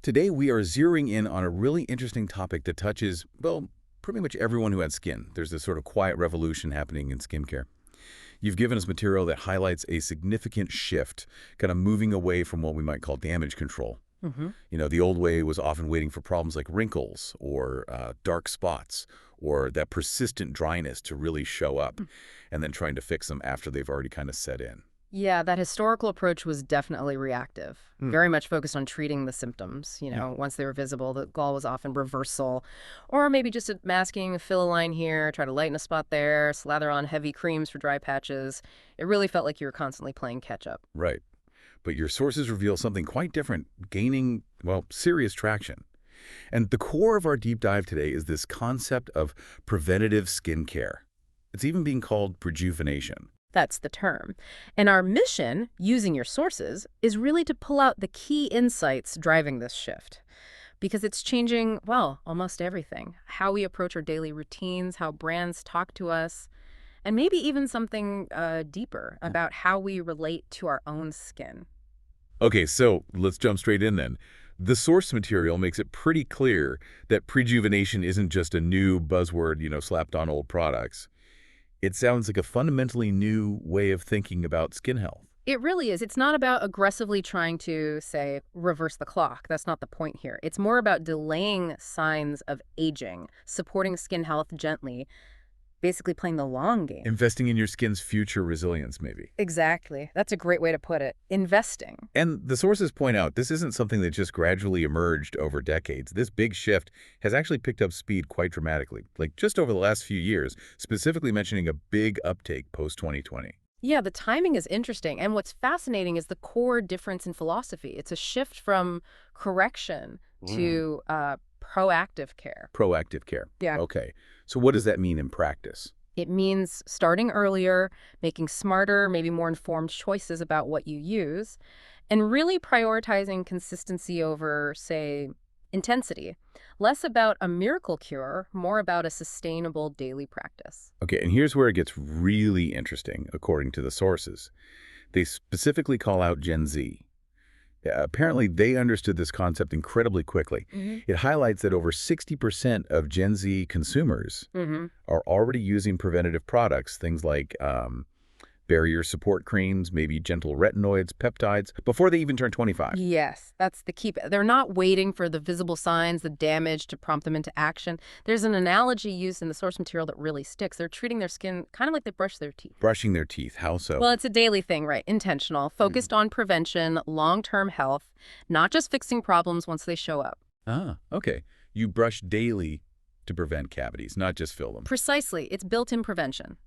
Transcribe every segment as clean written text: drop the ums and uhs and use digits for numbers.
Today we are zeroing in on a really interesting topic that touches, well, pretty much everyone who has skin. There's this sort of quiet revolution happening in skincare. You've given us material that highlights a significant shift, kind of moving away from what we might call damage control. Hmm. The old way was often waiting for problems like wrinkles or dark spots or that persistent dryness to really show up and then trying to fix them after they've already kind of set in. Yeah, that historical approach was definitely reactive, Mm. very much focused on treating the symptoms. Yeah. Once they were visible, the goal was often reversal, or maybe just a masking, fill a line here, try to lighten a spot there, slather on heavy creams for dry patches. It really felt like you were constantly playing catch up. Right. But your sources reveal something quite different, gaining, well, serious traction. And the core of our deep dive today is this concept of preventative skincare. It's even being called prejuvenation. That's the term. And our mission, using your sources, is really to pull out the key insights driving this shift. Because it's changing, well, almost everything. How we approach our daily routines, how brands talk to us, and maybe even something deeper about how we relate to our own skin. Okay, so let's jump straight in then. The source material makes it pretty clear that prejuvenation isn't just a new buzzword, slapped on old products. It sounds like a fundamentally new way of thinking about skin health. It really is. It's not about aggressively trying to, say, reverse the clock. That's not the point here. It's more about delaying signs of aging, supporting skin health gently, basically playing the long game. Investing in your skin's future resilience, maybe. Exactly. That's a great way to put it. Investing. And the sources point out this isn't something that just gradually emerged over decades. This big shift has actually picked up speed quite dramatically, like just over the last few years, specifically mentioning a big uptake post-2020. Yeah, the timing is interesting. And what's fascinating is the core difference in philosophy. It's a shift from correction to proactive care. Proactive care. Yeah. Okay. So what does that mean in practice? It means starting earlier, making smarter, maybe more informed choices about what you use, and really prioritizing consistency over, say, intensity. Less about a miracle cure, more about a sustainable daily practice. Okay, and here's where it gets really interesting, according to the sources. They specifically call out Gen Z. Yeah, apparently, they understood this concept incredibly quickly. It highlights that over 60% of Gen Z consumers are already using preventative products, things like barrier support creams, maybe gentle retinoids, peptides, before they even turn 25. Yes, that's the key. They're not waiting for the visible signs, the damage to prompt them into action. There's an analogy used in the source material that really sticks. They're treating their skin kind of like they brush their teeth. Brushing their teeth, how so? Well, it's a daily thing, right? Intentional, focused on prevention, long-term health, not just fixing problems once they show up. Okay. You brush daily to prevent cavities, not just fill them. Precisely. It's built-in prevention.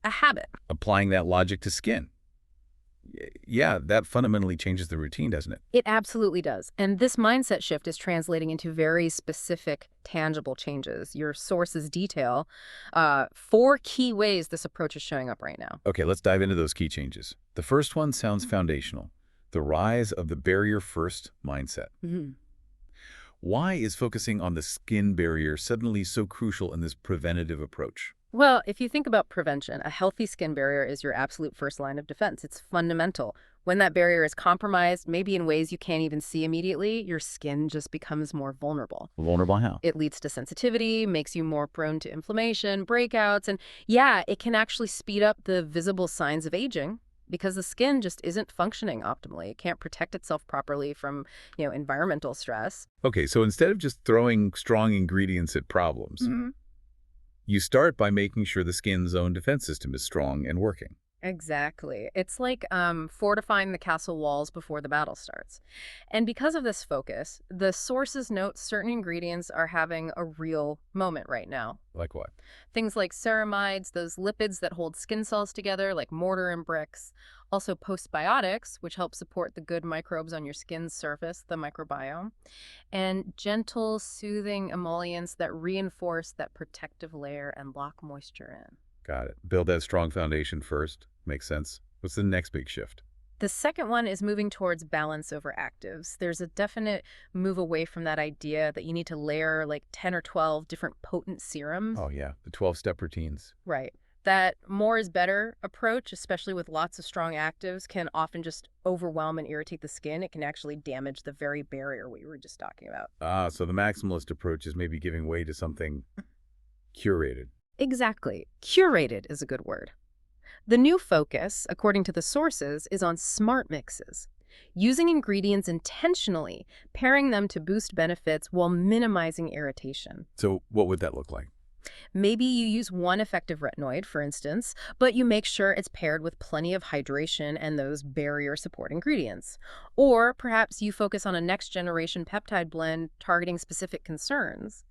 A habit. Applying that logic to skin. Yeah, that fundamentally changes the routine, doesn't it? It absolutely does. And this mindset shift is translating into very specific, tangible changes. Your sources detail 4 key ways this approach is showing up right now. Okay, let's dive into those key changes. The first one sounds foundational. The rise of the barrier-first mindset. Why is focusing on the skin barrier suddenly so crucial in this preventative approach? Well, if you think about prevention, a healthy skin barrier is your absolute first line of defense. It's fundamental. When that barrier is compromised, maybe in ways you can't even see immediately, your skin just becomes more vulnerable. Vulnerable how? It leads to sensitivity, makes you more prone to inflammation, breakouts, and yeah, it can actually speed up the visible signs of aging because the skin just isn't functioning optimally. It can't protect itself properly from, environmental stress. Okay, so instead of just throwing strong ingredients at problems, you start by making sure the skin's own defense system is strong and working. Exactly. It's like fortifying the castle walls before the battle starts. And because of this focus, the sources note certain ingredients are having a real moment right now. Like what? Things like ceramides, those lipids that hold skin cells together, like mortar and bricks. Also postbiotics, which help support the good microbes on your skin's surface, the microbiome. And gentle, soothing emollients that reinforce that protective layer and lock moisture in. Got it. Build that strong foundation first. Makes sense. What's the next big shift? The second one is moving towards balance over actives. There's a definite move away from that idea that you need to layer like 10 or 12 different potent serums. Oh, yeah. The 12-step routines. Right. That more is better approach, especially with lots of strong actives, can often just overwhelm and irritate the skin. It can actually damage the very barrier we were just talking about. Ah, so the maximalist approach is maybe giving way to something curated. Exactly. Curated is a good word. The new focus, according to the sources, is on smart mixes, using ingredients intentionally, pairing them to boost benefits while minimizing irritation. So what would that look like? Maybe you use one effective retinoid, for instance, but you make sure it's paired with plenty of hydration and those barrier support ingredients. Or perhaps you focus on a next generation peptide blend targeting specific concerns.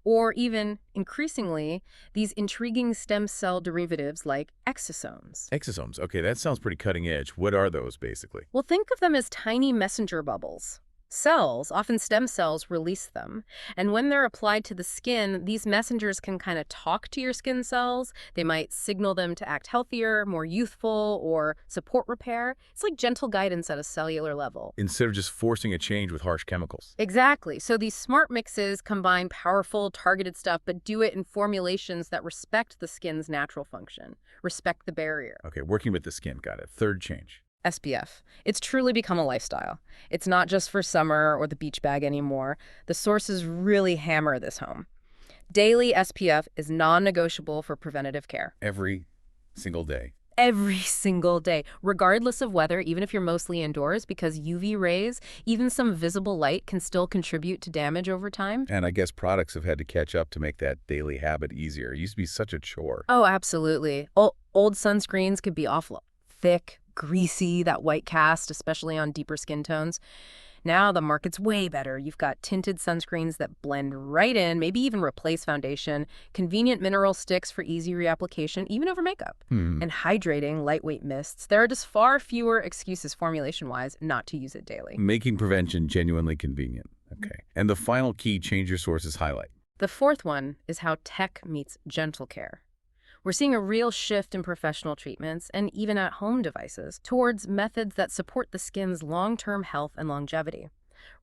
Or even, increasingly, these intriguing stem cell derivatives like exosomes. Exosomes. Okay, that sounds pretty cutting edge. What are those, basically? Well, think of them as tiny messenger bubbles. Cells, often stem cells, release them. And when they're applied to the skin, these messengers can kind of talk to your skin cells. They might signal them to act healthier, more youthful, or support repair. It's like gentle guidance at a cellular level. Instead of just forcing a change with harsh chemicals. Exactly. So these smart mixes combine powerful, targeted stuff, but do it in formulations that respect the skin's natural function, respect the barrier. Okay, working with the skin. Got it. Third change. SPF. It's truly become a lifestyle. It's not just for summer or the beach bag anymore. The sources really hammer this home. Daily SPF is non-negotiable for preventative care. Every single day. Every single day, regardless of weather, even if you're mostly indoors, because UV rays, even some visible light, can still contribute to damage over time. And I guess products have had to catch up to make that daily habit easier. It used to be such a chore. Oh, absolutely. Old sunscreens could be awful. Thick, greasy, that white cast, especially on deeper skin tones. Now the market's way better. You've got tinted sunscreens that blend right in, maybe even replace foundation, convenient mineral sticks for easy reapplication, even over makeup, and hydrating, lightweight mists. There are just far fewer excuses formulation-wise not to use it daily. Making prevention genuinely convenient. Okay. And the final key change your sources highlight. The fourth one is how tech meets gentle care. We're seeing a real shift in professional treatments and even at-home devices towards methods that support the skin's long-term health and longevity,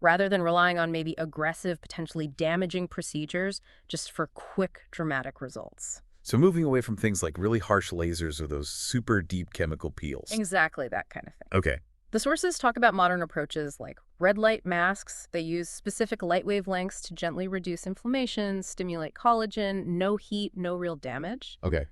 rather than relying on maybe aggressive, potentially damaging procedures just for quick, dramatic results. So moving away from things like really harsh lasers or those super deep chemical peels. Exactly that kind of thing. Okay. The sources talk about modern approaches like red light masks. They use specific light wavelengths to gently reduce inflammation, stimulate collagen, no heat, no real damage. Okay.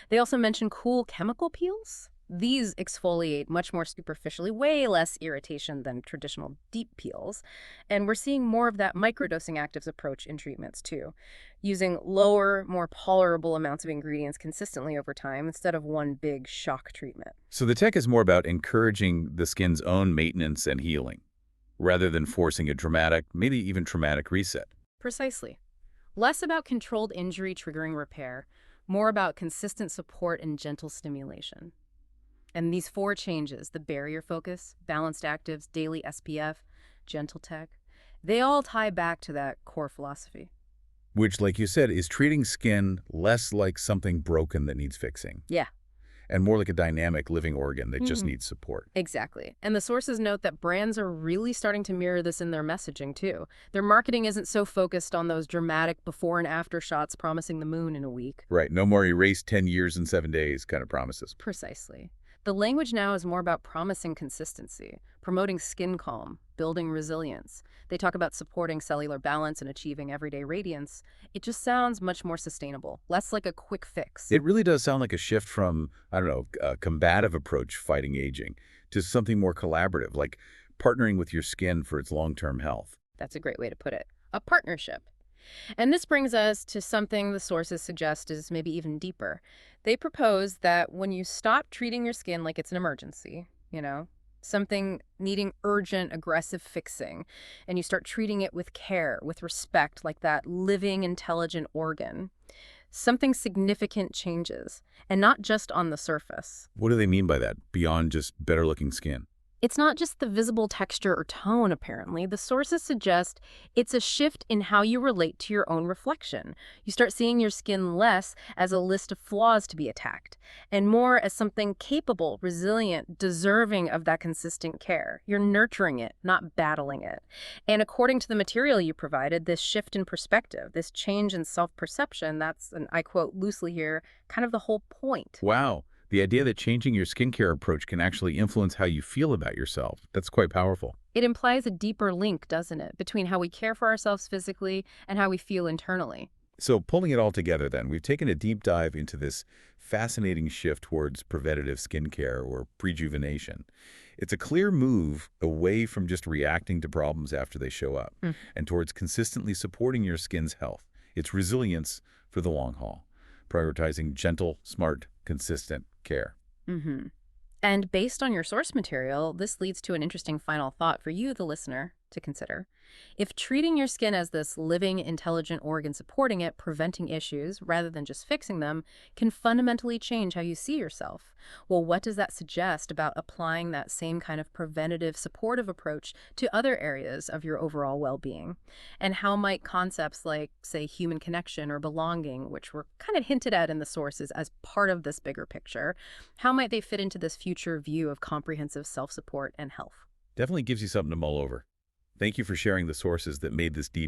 They also mention cool chemical peels. These exfoliate much more superficially, way less irritation than traditional deep peels. And we're seeing more of that microdosing actives approach in treatments too, using lower, more tolerable amounts of ingredients consistently over time instead of one big shock treatment. So the tech is more about encouraging the skin's own maintenance and healing, rather than forcing a dramatic, maybe even traumatic reset. Precisely. Less about controlled injury triggering repair, more about consistent support and gentle stimulation. And these four changes, the barrier focus, balanced actives, daily SPF, gentle tech, they all tie back to that core philosophy. Which, like you said, is treating skin less like something broken that needs fixing. Yeah. And more like a dynamic living organ that just needs support. Exactly. And the sources note that brands are really starting to mirror this in their messaging, too. Their marketing isn't so focused on those dramatic before and after shots promising the moon in a week. Right. No more erase 10 years in 7 days kind of promises. Precisely. The language now is more about promising consistency, promoting skin calm, building resilience. They talk about supporting cellular balance and achieving everyday radiance. It just sounds much more sustainable, less like a quick fix. It really does sound like a shift from, I don't know, a combative approach fighting aging to something more collaborative, like partnering with your skin for its long-term health. That's a great way to put it. A partnership. And this brings us to something the sources suggest is maybe even deeper. They propose that when you stop treating your skin like it's an emergency, something needing urgent, aggressive fixing, and you start treating it with care, with respect, like that living, intelligent organ, something significant changes, and not just on the surface. What do they mean by that, beyond just better-looking skin? It's not just the visible texture or tone, apparently. The sources suggest it's a shift in how you relate to your own reflection. You start seeing your skin less as a list of flaws to be attacked, and more as something capable, resilient, deserving of that consistent care. You're nurturing it, not battling it. And according to the material you provided, this shift in perspective, this change in self-perception, that's, and I quote loosely here, kind of the whole point. Wow. The idea that changing your skincare approach can actually influence how you feel about yourself. That's quite powerful. It implies a deeper link, doesn't it, between how we care for ourselves physically and how we feel internally. So pulling it all together then, we've taken a deep dive into this fascinating shift towards preventative skincare or prejuvenation. It's a clear move away from just reacting to problems after they show up and towards consistently supporting your skin's health, its resilience for the long haul, prioritizing gentle, smart, consistent care. Mm-hmm. And based on your source material, this leads to an interesting final thought for you, the listener, to consider. If treating your skin as this living, intelligent organ supporting it, preventing issues rather than just fixing them, can fundamentally change how you see yourself, well, what does that suggest about applying that same kind of preventative, supportive approach to other areas of your overall well-being? And how might concepts like, say, human connection or belonging, which were kind of hinted at in the sources as part of this bigger picture, how might they fit into this future view of comprehensive self-support and health? Definitely gives you something to mull over. Thank you for sharing the sources that made this deep